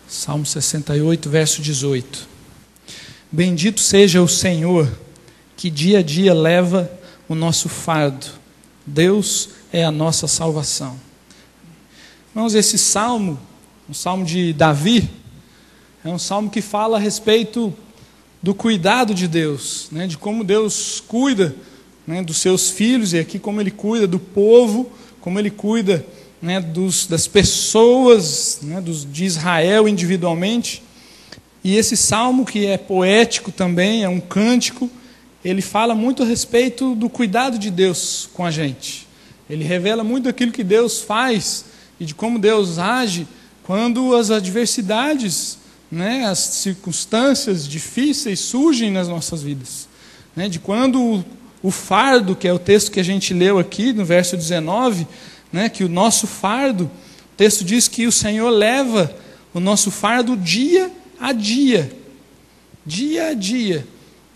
Salmo 68, verso 18. Bendito seja o Senhor, que dia a dia leva o nosso fardo. Deus é a nossa salvação. Irmãos, esse salmo, um salmo de Davi, é um salmo que fala a respeito do cuidado de Deus, né, de como Deus cuida, né, dos seus filhos, e aqui como Ele cuida do povo, como Ele cuida, né, das pessoas, né, de Israel individualmente. E esse salmo, que é poético também, é um cântico, ele fala muito a respeito do cuidado de Deus com a gente. Ele revela muito daquilo que Deus faz e de como Deus age quando as adversidades, né, as circunstâncias difíceis surgem nas nossas vidas, né, de quando o fardo, que é o texto que a gente leu aqui no verso 19, né, que o nosso fardo, o texto diz que o Senhor leva o nosso fardo dia a dia, dia a dia.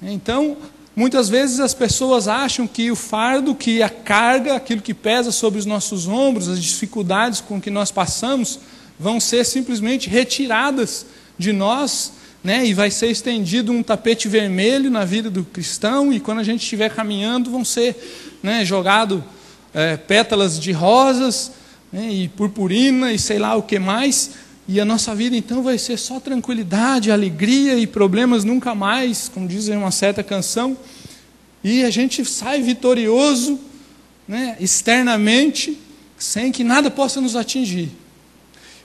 Então, muitas vezes as pessoas acham que o fardo, que a carga, aquilo que pesa sobre os nossos ombros, as dificuldades com que nós passamos, vão ser simplesmente retiradas de nós, né, e vai ser estendido um tapete vermelho na vida do cristão, e quando a gente estiver caminhando, vão ser, né, jogado pétalas de rosas, né, e purpurina e sei lá o que mais, e a nossa vida então vai ser só tranquilidade, alegria e problemas nunca mais, como diz em uma certa canção, e a gente sai vitorioso, né, externamente, sem que nada possa nos atingir.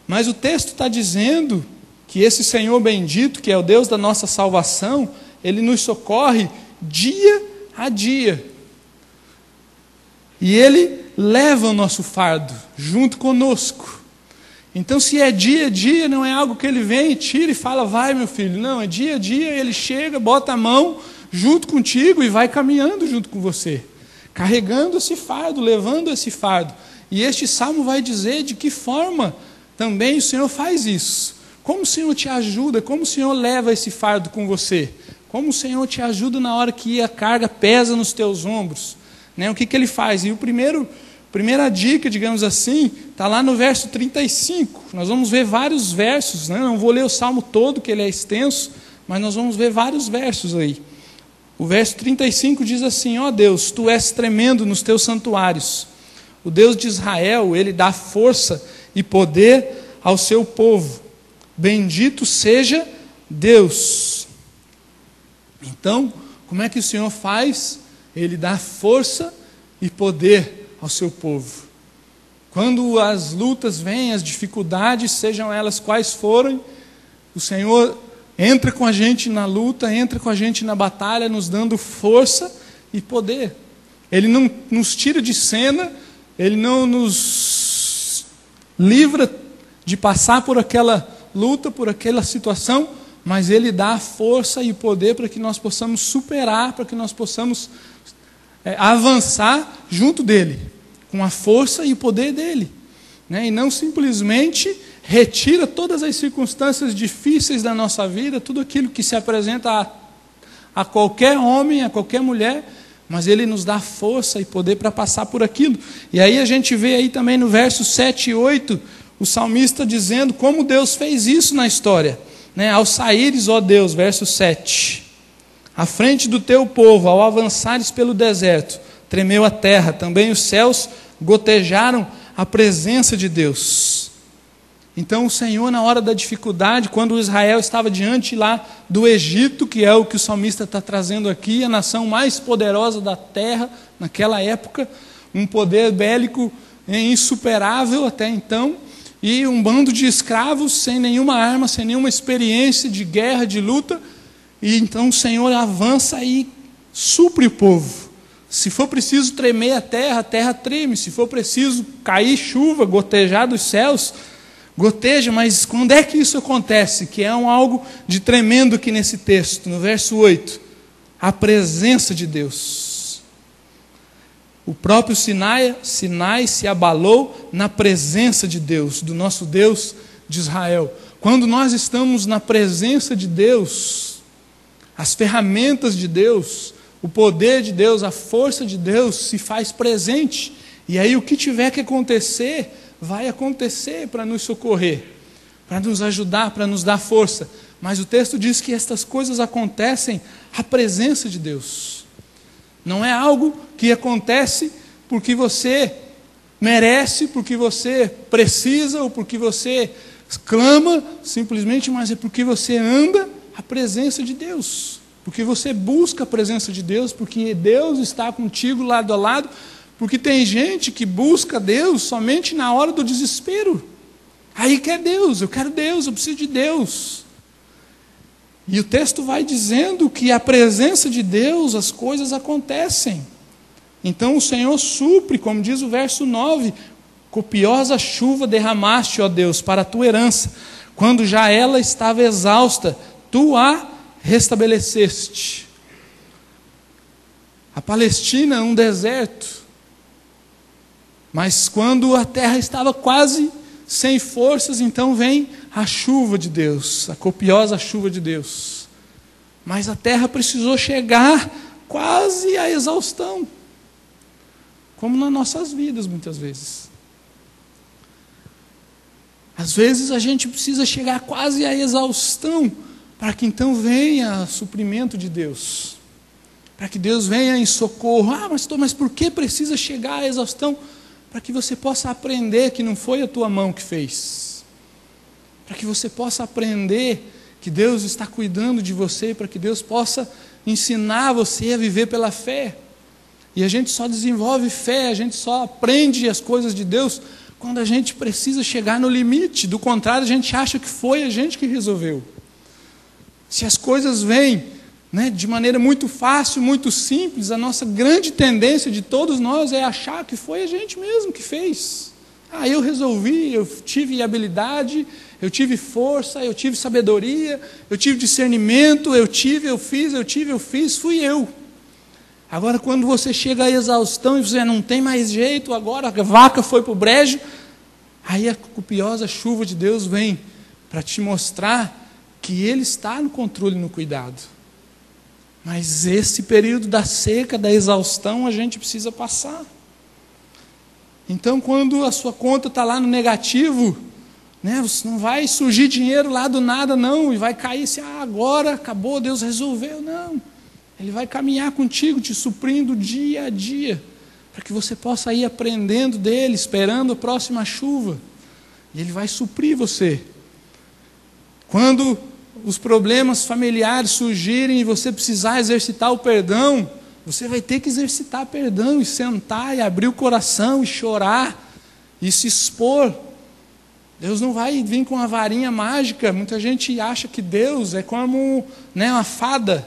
Mas o texto está dizendo que esse Senhor bendito, que é o Deus da nossa salvação, Ele nos socorre dia a dia. E Ele leva o nosso fardo junto conosco. Então, se é dia a dia, não é algo que Ele vem e tira e fala, vai meu filho. Não, é dia a dia, Ele chega, bota a mão junto contigo e vai caminhando junto com você, carregando esse fardo, levando esse fardo. E este salmo vai dizer de que forma também o Senhor faz isso. Como o Senhor te ajuda, como o Senhor leva esse fardo com você, como o Senhor te ajuda na hora que a carga pesa nos teus ombros, né? O que Ele faz? E primeira dica, digamos assim, está lá no verso 35. Nós vamos ver vários versos, né? Não vou ler o salmo todo, que ele é extenso, mas nós vamos ver vários versos aí. O verso 35 diz assim: ó Deus, Tu és tremendo nos Teus santuários. O Deus de Israel, Ele dá força e poder ao seu povo. Bendito seja Deus. Então, como é que o Senhor faz? Ele dá força e poder ao seu povo. Quando as lutas vêm, as dificuldades, sejam elas quais forem, o Senhor entra com a gente na luta, entra com a gente na batalha, nos dando força e poder. Ele não nos tira de cena, Ele não nos livra de passar por aquela luta, por aquela situação, mas Ele dá força e poder para que nós possamos superar, para que nós possamos avançar junto dEle, com a força e o poder dEle, né? E não simplesmente retira todas as circunstâncias difíceis da nossa vida, tudo aquilo que se apresenta a qualquer homem, a qualquer mulher, mas Ele nos dá força e poder para passar por aquilo. E aí a gente vê aí também no verso 7 e 8, o salmista dizendo como Deus fez isso na história, né? Ao saíres, ó Deus, verso 7, à frente do teu povo, ao avançares pelo deserto, tremeu a terra, também os céus gotejaram a presença de Deus. Então o Senhor, na hora da dificuldade, quando Israel estava diante lá do Egito, que é o que o salmista está trazendo aqui, a nação mais poderosa da terra naquela época, um poder bélico insuperável até então, e um bando de escravos sem nenhuma arma, sem nenhuma experiência de guerra, de luta, e então o Senhor avança e supre o povo. Se for preciso tremer a terra treme, se for preciso cair chuva, gotejar dos céus, goteja, mas quando é que isso acontece? Que é algo de tremendo aqui nesse texto, no verso 8, a presença de Deus. O próprio Sinai se abalou na presença de Deus, do nosso Deus de Israel. Quando nós estamos na presença de Deus, as ferramentas de Deus, o poder de Deus, a força de Deus se faz presente. E aí o que tiver que acontecer, vai acontecer para nos socorrer. para nos ajudar, para nos dar força. Mas o texto diz que estas coisas acontecem à presença de Deus. Não é algo que acontece porque você merece, porque você precisa, ou porque você clama, simplesmente, mas é porque você anda à presença de Deus. Porque você busca a presença de Deus, porque Deus está contigo lado a lado, porque tem gente que busca Deus somente na hora do desespero. Aí quer Deus, eu quero Deus, eu preciso de Deus. E o texto vai dizendo que a presença de Deus, as coisas acontecem. Então o Senhor supre, como diz o verso 9, copiosa chuva derramaste, ó Deus, para a tua herança, quando já ela estava exausta, tu a restabeleceste. A Palestina é um deserto, mas quando a terra estava quase sem forças, então vem a chuva de Deus, a copiosa chuva de Deus. Mas a terra precisou chegar quase à exaustão, como nas nossas vidas muitas vezes. Às vezes a gente precisa chegar quase à exaustão, para que então venha o suprimento de Deus, para que Deus venha em socorro. Mas por que precisa chegar à exaustão? Para que você possa aprender que não foi a tua mão que fez, para que você possa aprender que Deus está cuidando de você, para que Deus possa ensinar você a viver pela fé. E a gente só desenvolve fé, a gente só aprende as coisas de Deus quando a gente precisa chegar no limite. Do contrário, a gente acha que foi a gente que resolveu. Se as coisas vêm, de maneira muito fácil, muito simples, a nossa grande tendência de todos nós é achar que foi a gente mesmo que fez. Eu resolvi, eu tive habilidade, eu tive força, eu tive sabedoria, eu tive discernimento, eu fiz, fui eu. Agora, quando você chega à exaustão e você não tem mais jeito, agora a vaca foi para o brejo, aí a copiosa chuva de Deus vem para te mostrar que Ele está no controle e no cuidado. Mas esse período da seca, da exaustão, a gente precisa passar. Então, quando a sua conta está lá no negativo, não vai surgir dinheiro lá do nada, não, e vai cair assim, agora acabou, Deus resolveu, não. Ele vai caminhar contigo, te suprindo dia a dia, para que você possa ir aprendendo dele, esperando a próxima chuva. E Ele vai suprir você. Quando os problemas familiares surgirem e você precisar exercitar o perdão, você vai ter que exercitar perdão e sentar e abrir o coração e chorar e se expor. Deus não vai vir com uma varinha mágica. Muita gente acha que Deus é como uma fada.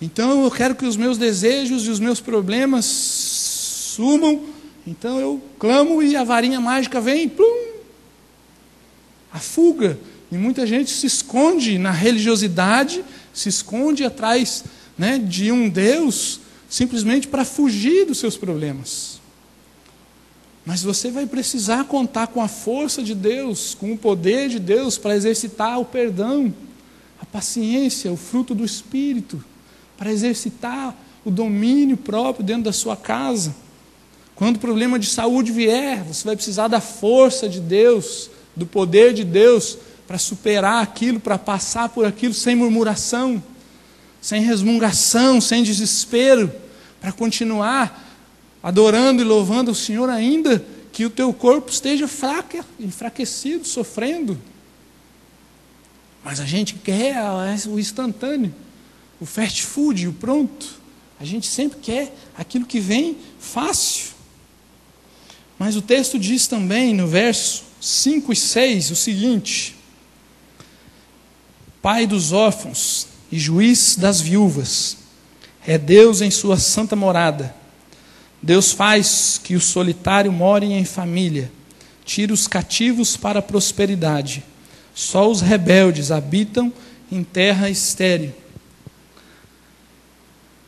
Então eu quero que os meus desejos e os meus problemas sumam. Então eu clamo e a varinha mágica vem, plum, afuga. E muita gente se esconde na religiosidade, se esconde atrás de um Deus, simplesmente para fugir dos seus problemas. Mas você vai precisar contar com a força de Deus, com o poder de Deus, para exercitar o perdão, a paciência, o fruto do Espírito, para exercitar o domínio próprio dentro da sua casa. Quando o problema de saúde vier, você vai precisar da força de Deus, do poder de Deus, para superar aquilo, para passar por aquilo sem murmuração, sem resmungação, sem desespero, para continuar adorando e louvando o Senhor, ainda que o teu corpo esteja fraco, enfraquecido, sofrendo. Mas a gente quer o instantâneo, o fast food, o pronto. A gente sempre quer aquilo que vem fácil. Mas o texto diz também, no verso 5 e 6, o seguinte: Pai dos órfãos e juiz das viúvas, é Deus em sua santa morada. Deus faz que o solitário more em família, tira os cativos para a prosperidade. Só os rebeldes habitam em terra estéril.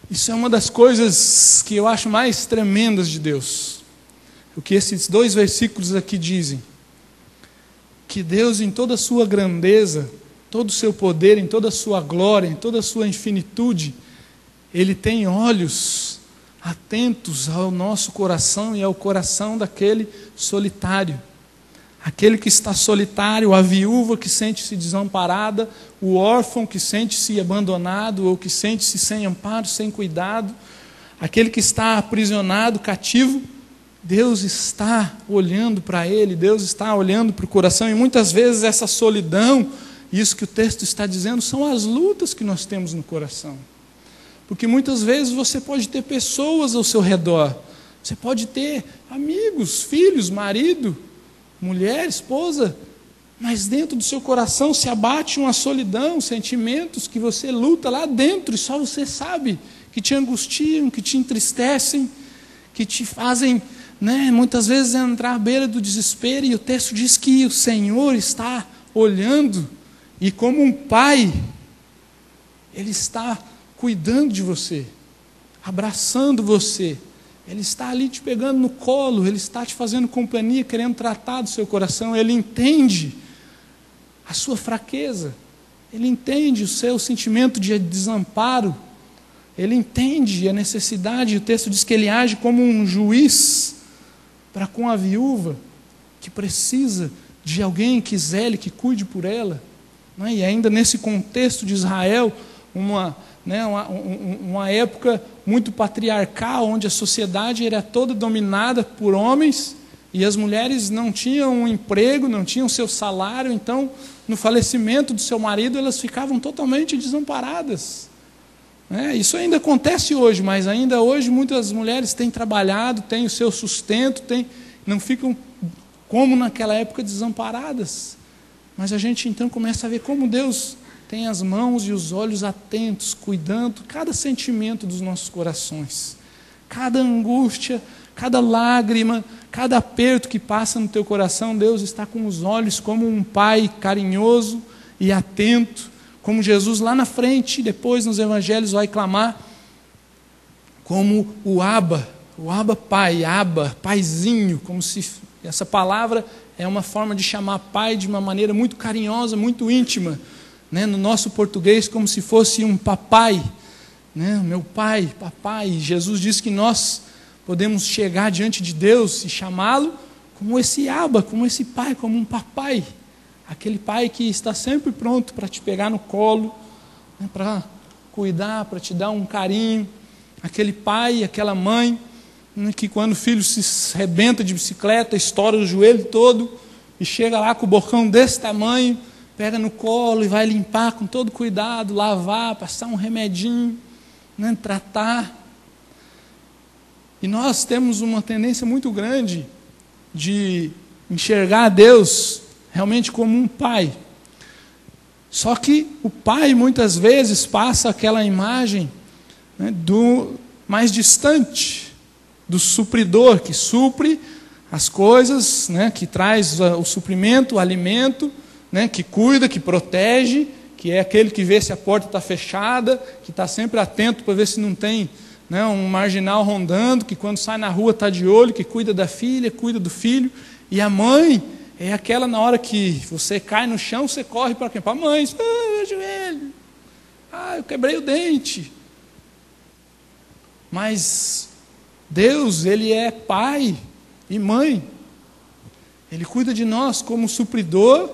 Isso é uma das coisas que eu acho mais tremendas de Deus. O que esses 2 versículos aqui dizem. Que Deus, em toda a sua grandeza, todo o seu poder, em toda a sua glória, em toda a sua infinitude, Ele tem olhos atentos ao nosso coração e ao coração daquele solitário. aquele que está solitário, a viúva que sente-se desamparada, o órfão que sente-se abandonado ou que sente-se sem amparo, sem cuidado, aquele que está aprisionado, cativo. Deus está olhando para ele, Deus está olhando para o coração, e muitas vezes essa solidão, isso que o texto está dizendo, são as lutas que nós temos no coração. Porque muitas vezes você pode ter pessoas ao seu redor, você pode ter amigos, filhos, marido, mulher, esposa, mas dentro do seu coração se abate uma solidão, sentimentos que você luta lá dentro e só você sabe, que te angustiam, que te entristecem, que te fazem, muitas vezes entrar à beira do desespero. E o texto diz que o Senhor está olhando e como um pai, Ele está cuidando de você, abraçando você, Ele está ali te pegando no colo, Ele está te fazendo companhia, querendo tratar do seu coração. Ele entende a sua fraqueza, Ele entende o seu sentimento de desamparo, Ele entende a necessidade. O texto diz que Ele age como um juiz para com a viúva, que precisa de alguém que zele, que cuide por ela. E ainda nesse contexto de Israel, uma época muito patriarcal, onde a sociedade era toda dominada por homens, e as mulheres não tinham um emprego, não tinham seu salário, então, no falecimento do seu marido, elas ficavam totalmente desamparadas. Isso ainda acontece hoje, mas ainda hoje muitas mulheres têm trabalhado, têm o seu sustento, não ficam como naquela época desamparadas. Mas a gente então começa a ver como Deus tem as mãos e os olhos atentos, cuidando cada sentimento dos nossos corações, cada angústia, cada lágrima, cada aperto que passa no teu coração. Deus está com os olhos como um pai carinhoso e atento, como Jesus lá na frente, depois nos evangelhos vai clamar como o Abba Pai, Abba, paizinho, como se essa palavra é uma forma de chamar pai de uma maneira muito carinhosa, muito íntima, no nosso português, como se fosse um papai, meu pai, papai. Jesus diz que nós podemos chegar diante de Deus e chamá-lo como esse Abba, como esse pai, como um papai, aquele pai que está sempre pronto para te pegar no colo, para cuidar, para te dar um carinho, aquele pai, aquela mãe, que quando o filho se arrebenta de bicicleta, estoura o joelho todo, e chega lá com o bocão desse tamanho, pega no colo e vai limpar com todo cuidado, lavar, passar um remedinho, tratar. E nós temos uma tendência muito grande de enxergar Deus realmente como um pai. Só que o pai muitas vezes passa aquela imagem do mais distante, do supridor, que supre as coisas, que traz o suprimento, o alimento, que cuida, que protege, que é aquele que vê se a porta está fechada, que está sempre atento para ver se não tem um marginal rondando, que quando sai na rua está de olho, que cuida da filha, cuida do filho. E a mãe é aquela, na hora que você cai no chão, você corre para quem? Para a mãe. Meu joelho, eu quebrei o dente. Mas Deus, Ele é pai e mãe. Ele cuida de nós como supridor,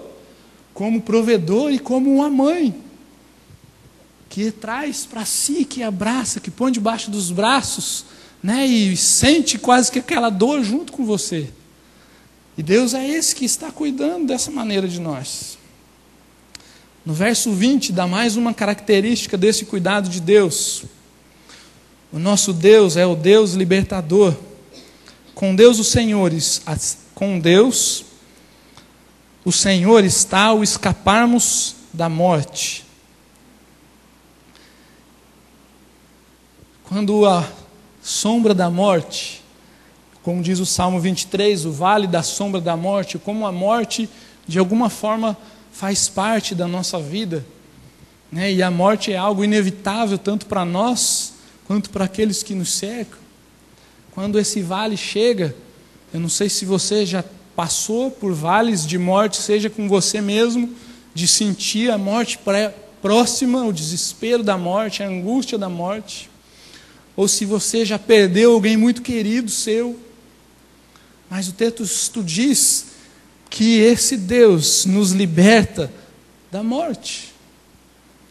como provedor e como uma mãe, que traz para si, que abraça, que põe debaixo dos braços, e sente quase que aquela dor junto com você. E Deus é esse que está cuidando dessa maneira de nós. No verso 20, dá mais uma característica desse cuidado de Deus. O nosso Deus é o Deus libertador. Com Deus o Senhor está ao escaparmos da morte. Quando a sombra da morte, como diz o Salmo 23, o vale da sombra da morte, como a morte de alguma forma faz parte da nossa vida, e a morte é algo inevitável tanto para nós quanto para aqueles que nos cercam. Quando esse vale chega, eu não sei se você já passou por vales de morte, seja com você mesmo, de sentir a morte próxima, o desespero da morte, a angústia da morte, ou se você já perdeu alguém muito querido seu. Mas o texto diz que esse Deus nos liberta da morte.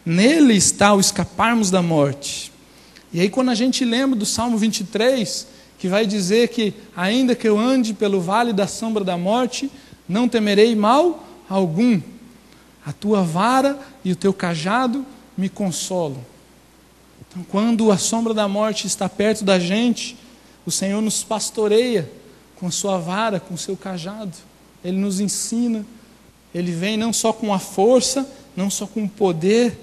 Nele está o escaparmos da morte. E aí quando a gente lembra do Salmo 23, que vai dizer que ainda que eu ande pelo vale da sombra da morte, não temerei mal algum. A tua vara e o teu cajado me consolam. Então, quando a sombra da morte está perto da gente, o Senhor nos pastoreia com a sua vara, com o seu cajado. Ele nos ensina. Ele vem não só com a força, não só com o poder,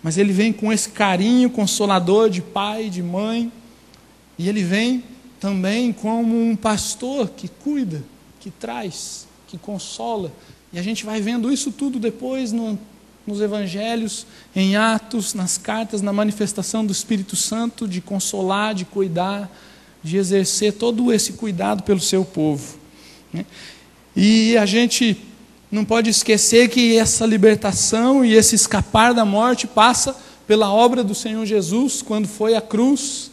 mas Ele vem com esse carinho consolador de pai, de mãe. E Ele vem também como um pastor que cuida, que traz, que consola. E a gente vai vendo isso tudo depois nos evangelhos, em Atos, nas cartas, na manifestação do Espírito Santo, de consolar, de cuidar, de exercer todo esse cuidado pelo seu povo. E a gente não pode esquecer que essa libertação e esse escapar da morte passa pela obra do Senhor Jesus, quando foi à cruz,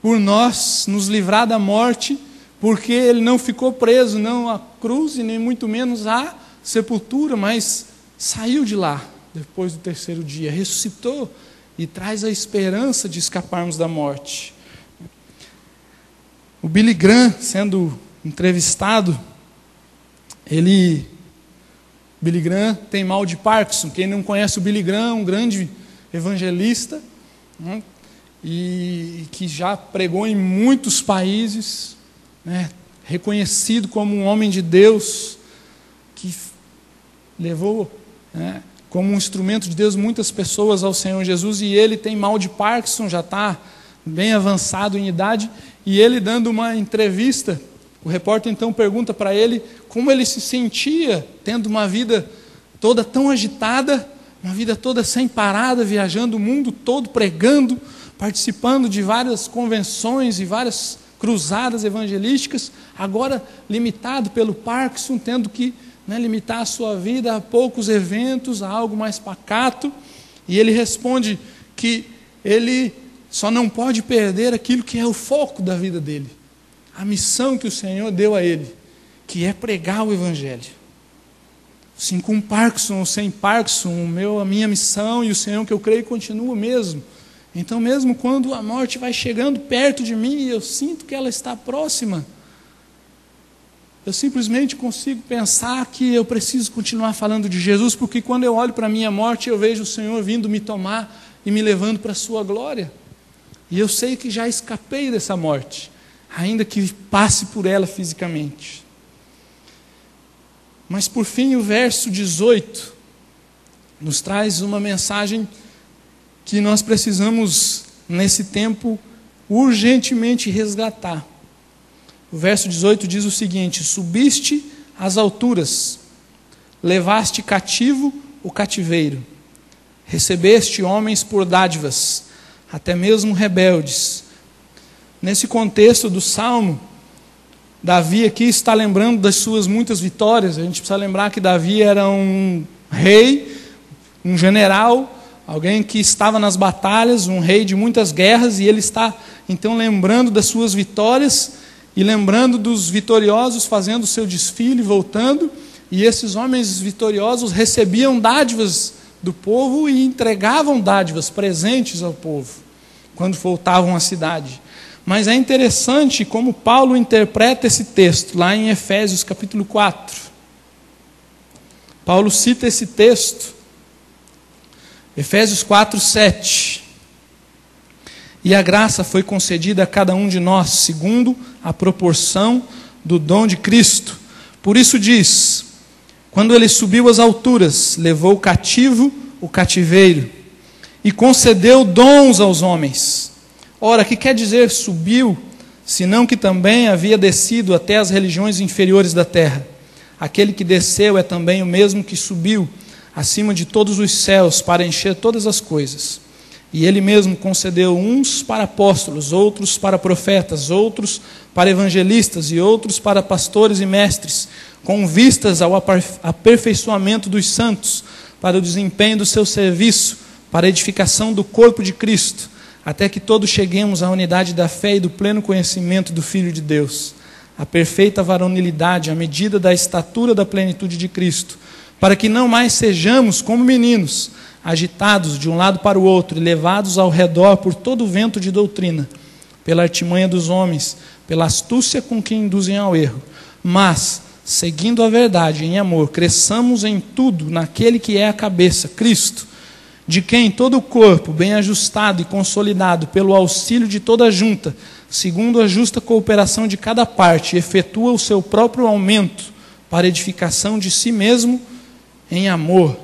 por nós, nos livrar da morte, porque Ele não ficou preso, não à cruz e nem muito menos à sepultura, mas saiu de lá, depois do terceiro dia, ressuscitou e traz a esperança de escaparmos da morte. O Billy Graham, sendo entrevistado, Billy Graham tem mal de Parkinson. Quem não conhece o Billy Graham, um grande evangelista, né, e que já pregou em muitos países, né, reconhecido como um homem de Deus, que levou, né, como um instrumento de Deus muitas pessoas ao Senhor Jesus, e ele tem mal de Parkinson, já está bem avançado em idade, e ele dando uma entrevista, o repórter então pergunta para ele como ele se sentia tendo uma vida toda tão agitada, uma vida toda sem parada, viajando o mundo todo, pregando, participando de várias convenções e várias cruzadas evangelísticas, agora limitado pelo Parkinson, tendo que, né, limitar a sua vida a poucos eventos, a algo mais pacato. E ele responde que ele só não pode perder aquilo que é o foco da vida dele, a missão que o Senhor deu a ele, que é pregar o Evangelho. Sim, com Parkinson ou sem Parkinson, a minha missão e o Senhor que eu creio continua o mesmo. Então, mesmo quando a morte vai chegando perto de mim e eu sinto que ela está próxima, eu simplesmente consigo pensar que eu preciso continuar falando de Jesus, porque quando eu olho para a minha morte, eu vejo o Senhor vindo me tomar e me levando para a sua glória. E eu sei que já escapei dessa morte, ainda que passe por ela fisicamente. Mas por fim, o verso 18 nos traz uma mensagem que nós precisamos, nesse tempo, urgentemente resgatar. O verso 18 diz o seguinte: subiste às alturas, levaste cativo o cativeiro, recebeste homens por dádivas, até mesmo rebeldes. Nesse contexto do Salmo, Davi aqui está lembrando das suas muitas vitórias. A gente precisa lembrar que Davi era um rei, um general, alguém que estava nas batalhas, um rei de muitas guerras, e ele está então lembrando das suas vitórias e lembrando dos vitoriosos fazendo o seu desfile, voltando, e esses homens vitoriosos recebiam dádivas do povo e entregavam dádivas, presentes ao povo, quando voltavam à cidade. Mas é interessante como Paulo interpreta esse texto, lá em Efésios capítulo 4. Paulo cita esse texto, Efésios 4, 7. E a graça foi concedida a cada um de nós, segundo a proporção do dom de Cristo. Por isso diz: quando ele subiu às alturas, levou cativo o cativeiro e concedeu dons aos homens. Ora, que quer dizer subiu, senão que também havia descido até as regiões inferiores da terra? Aquele que desceu é também o mesmo que subiu acima de todos os céus para encher todas as coisas. E ele mesmo concedeu uns para apóstolos, outros para profetas, outros para evangelistas e outros para pastores e mestres, com vistas ao aperfeiçoamento dos santos, para o desempenho do seu serviço, para a edificação do corpo de Cristo, até que todos cheguemos à unidade da fé e do pleno conhecimento do Filho de Deus, a perfeita varonilidade, à medida da estatura da plenitude de Cristo, para que não mais sejamos como meninos, agitados de um lado para o outro e levados ao redor por todo o vento de doutrina, pela artimanha dos homens, pela astúcia com que induzem ao erro, mas, seguindo a verdade em amor, cresçamos em tudo naquele que é a cabeça, Cristo, de quem todo o corpo, bem ajustado e consolidado pelo auxílio de toda a junta, segundo a justa cooperação de cada parte, efetua o seu próprio aumento para edificação de si mesmo em amor.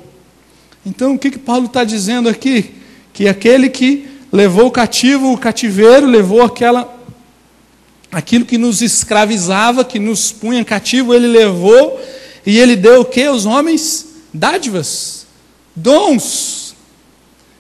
Então, o que Paulo está dizendo aqui? Que aquele que levou cativo o cativeiro, levou aquilo que nos escravizava, que nos punha cativo, ele levou, e ele deu o que aos homens? Dádivas, dons.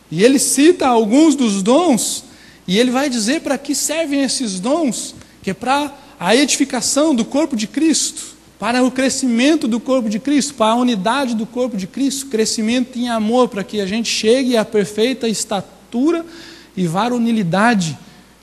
E ele cita alguns dos dons, e ele vai dizer para que servem esses dons, que é para a edificação do corpo de Cristo, para o crescimento do corpo de Cristo, para a unidade do corpo de Cristo, crescimento em amor, para que a gente chegue à perfeita estatura e varonilidade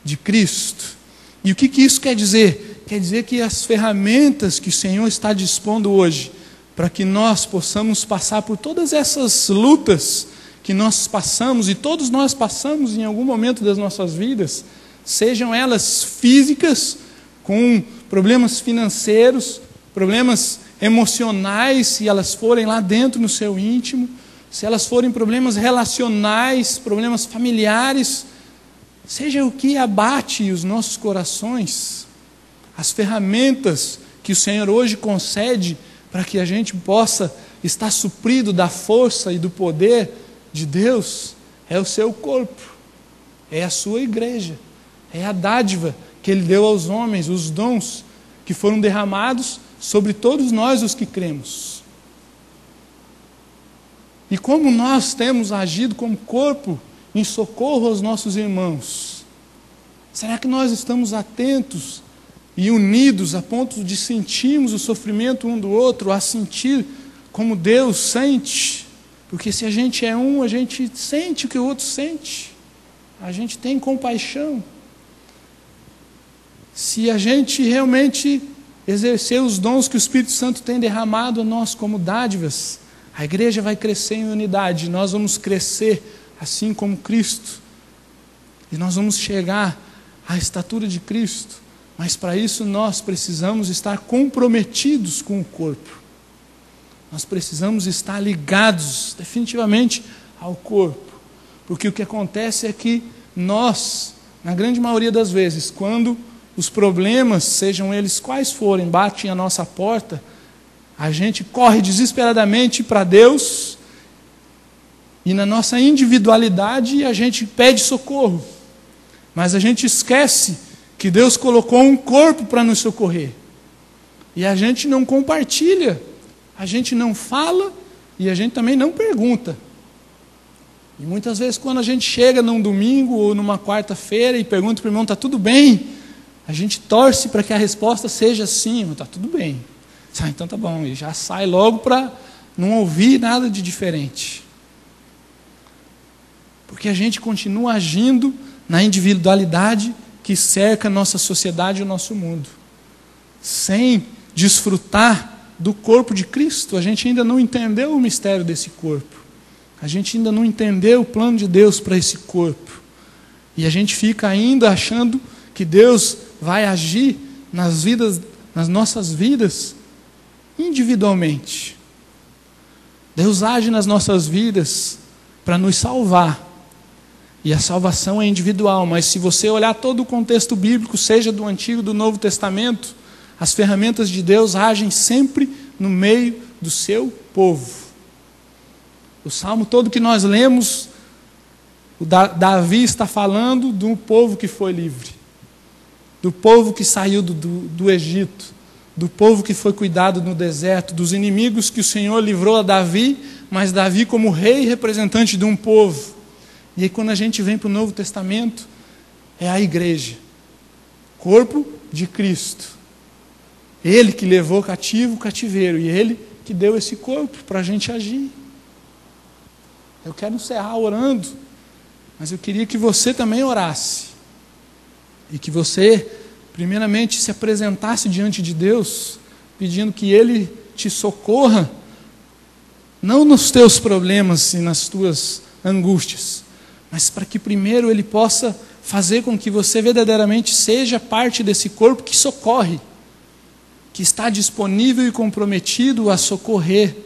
de Cristo. E o que isso quer dizer? Quer dizer que as ferramentas que o Senhor está dispondo hoje, para que nós possamos passar por todas essas lutas que nós passamos, e todos nós passamos em algum momento das nossas vidas, sejam elas físicas, com problemas financeiros, problemas emocionais, se elas forem lá dentro no seu íntimo, se elas forem problemas relacionais, problemas familiares, seja o que abate os nossos corações, as ferramentas que o Senhor hoje concede para que a gente possa estar suprido da força e do poder de Deus, é o seu corpo, é a sua igreja, é a dádiva que Ele deu aos homens, os dons que foram derramados sobre todos nós os que cremos. E como nós temos agido como corpo em socorro aos nossos irmãos? Será que nós estamos atentos e unidos a ponto de sentirmos o sofrimento um do outro, a sentir como Deus sente? Porque se a gente é um, a gente sente o que o outro sente. A gente tem compaixão. Se a gente realmente exercer os dons que o Espírito Santo tem derramado a nós como dádivas, a igreja vai crescer em unidade, nós vamos crescer assim como Cristo, e nós vamos chegar à estatura de Cristo, mas para isso nós precisamos estar comprometidos com o corpo, nós precisamos estar ligados definitivamente ao corpo, porque o que acontece é que nós, na grande maioria das vezes, quando os problemas, sejam eles quais forem, batem a nossa porta, a gente corre desesperadamente para Deus, e na nossa individualidade a gente pede socorro, mas a gente esquece que Deus colocou um corpo para nos socorrer, e a gente não compartilha, a gente não fala, e a gente também não pergunta. E muitas vezes quando a gente chega num domingo ou numa quarta-feira e pergunta para o irmão, está tudo bem? A gente torce para que a resposta seja sim, está tudo bem. Então tá bom, e já sai logo para não ouvir nada de diferente. Porque a gente continua agindo na individualidade que cerca a nossa sociedade e o nosso mundo. Sem desfrutar do corpo de Cristo, a gente ainda não entendeu o mistério desse corpo. A gente ainda não entendeu o plano de Deus para esse corpo. E a gente fica ainda achando que Deus vai agir nas nossas vidas individualmente. Deus age nas nossas vidas para nos salvar. E a salvação é individual, mas se você olhar todo o contexto bíblico, seja do Antigo ou do Novo Testamento, as ferramentas de Deus agem sempre no meio do seu povo. O salmo todo que nós lemos, Davi está falando do povo que foi livre, do povo que saiu do Egito, do povo que foi cuidado no deserto, dos inimigos que o Senhor livrou a Davi, mas Davi como rei e representante de um povo. E aí quando a gente vem para o Novo Testamento, é a igreja, corpo de Cristo. Ele que levou cativo o cativeiro, e Ele que deu esse corpo para a gente agir. Eu quero encerrar orando, mas eu queria que você também orasse. E que você primeiramente se apresentasse diante de Deus, pedindo que Ele te socorra, não nos teus problemas e nas tuas angústias, mas para que primeiro Ele possa fazer com que você verdadeiramente seja parte desse corpo que socorre, que está disponível e comprometido a socorrer,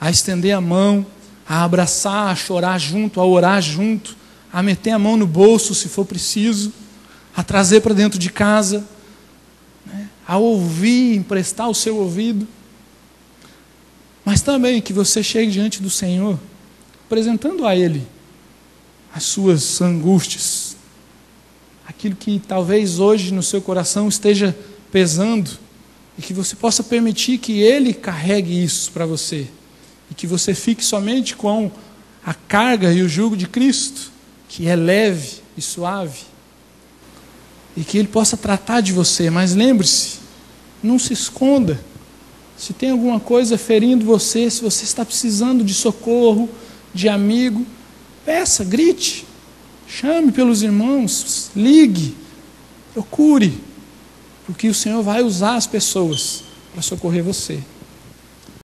a estender a mão, a abraçar, a chorar junto, a orar junto, a meter a mão no bolso se for preciso, a trazer para dentro de casa, né? A ouvir, emprestar o seu ouvido. Mas também que você chegue diante do Senhor, apresentando a Ele as suas angústias, aquilo que talvez hoje no seu coração esteja pesando, e que você possa permitir que Ele carregue isso para você, e que você fique somente com a carga e o jugo de Cristo, que é leve e suave, e que Ele possa tratar de você. Mas lembre-se, não se esconda. Se tem alguma coisa ferindo você, se você está precisando de socorro, de amigo, peça, grite, chame pelos irmãos, ligue, procure, porque o Senhor vai usar as pessoas para socorrer você.